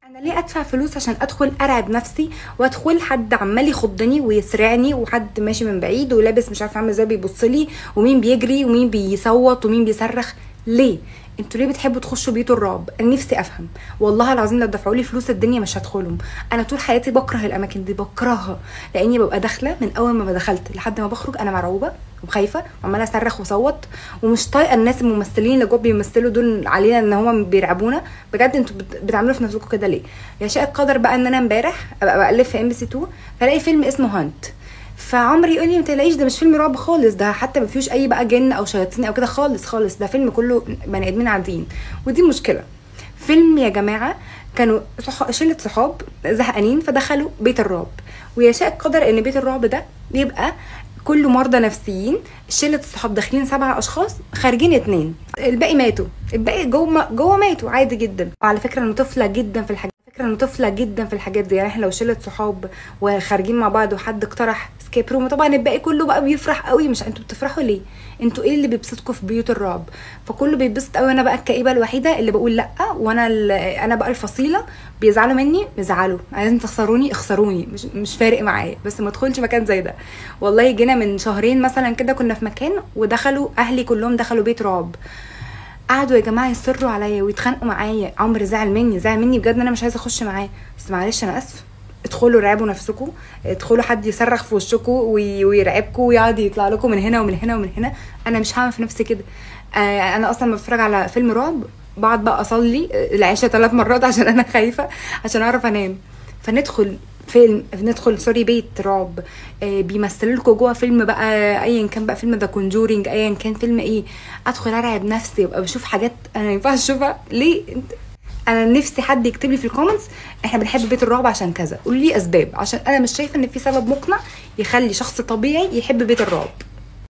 انا ليه ادفع فلوس عشان ادخل ارعب نفسي، وادخل حد عمال يخضني ويسرعني، وحد ماشي من بعيد ولابس مش عارفه عامل ازاي بيبص لي، ومين بيجري ومين بيصوت ومين بيصرخ؟ ليه؟ انتوا ليه بتحبوا تخشوا بيوت الرعب؟ انا نفسي افهم والله العظيم. لو دفعوا لي فلوس الدنيا مش هدخلهم. انا طول حياتي بكره الاماكن دي، بكرهها، لاني ببقى داخله من اول ما دخلت لحد ما بخرج انا مرعوبه وخايفه وعماله اصرخ واصوت، ومش طايقه الناس الممثلين اللي جوه بيمثلوا دول علينا ان هم بيرعبونا. بجد انتوا بتعملوا في نفسكم كده ليه؟ يشاء القدر بقى ان انا امبارح ابقى بقلب في ام بي سي 2 فلاقي فيلم اسمه هانت، فعمري يقول لي ما تقلقيش ده مش فيلم رعب خالص، ده حتى ما فيهوش اي بقى جن او شياطين او كده خالص خالص، ده فيلم كله بني ادمين عاديين. ودي مشكله. فيلم يا جماعه كانوا شله صحاب زهقانين فدخلوا بيت الرعب، ويشاء القدر ان بيت الرعب ده بيبقى كله مرضى نفسيين. شله الصحاب داخلين 7 اشخاص، خارجين 2، الباقي ماتوا، الباقي جوه ماتوا عادي جدا. وعلى فكره انا طفله جدا في الحاجات، دي. يعني احنا لو شله صحاب وخارجين مع بعض وحد اقترح سكيب روم، طبعا الباقي كله بقى بيفرح قوي. مش انتوا بتفرحوا ليه؟ انتوا ايه اللي بيبسطكم في بيوت الرعب؟ فكله بيتبسط قوي، انا بقى الكئيبه الوحيده اللي بقول لا، وانا انا بقى الفصيله. بيزعلوا مني يزعلوا، عايزين تخسروني اخسروني، مش فارق معايا، بس ما ادخلش مكان زي ده. والله جينا من شهرين مثلا كده، كنا في مكان ودخلوا اهلي كلهم دخلوا بيت رعب، قعدوا يا جماعه يصروا عليا ويتخانقوا معايا. عمرو زعل مني بجد، انا مش عايزه اخش معاه، بس معلش انا اسف. ادخلوا رعبوا نفسكم، ادخلوا حد يصرخ في وشكم ويرعبكم ويقعد يطلع لكم من هنا ومن هنا ومن هنا. انا مش هعمل في نفسي كده. انا اصلا بتفرج على فيلم رعب بقعد بقى اصلي العشاء 3 مرات عشان انا خايفه، عشان اعرف انام. ندخل بيت رعب، بيمثلوا لكم جوه فيلم بقى ايا كان بقى، فيلم ذا كونجورينج، ايا كان فيلم ايه، ادخل ارعب نفسي وابقى بشوف حاجات انا ما ينفعش اشوفها. ليه؟ انا نفسي حد يكتب لي في الكومنتس احنا بنحب بيت الرعب عشان كذا، قولوا لي اسباب، عشان انا مش شايفه ان في سبب مقنع يخلي شخص طبيعي يحب بيت الرعب.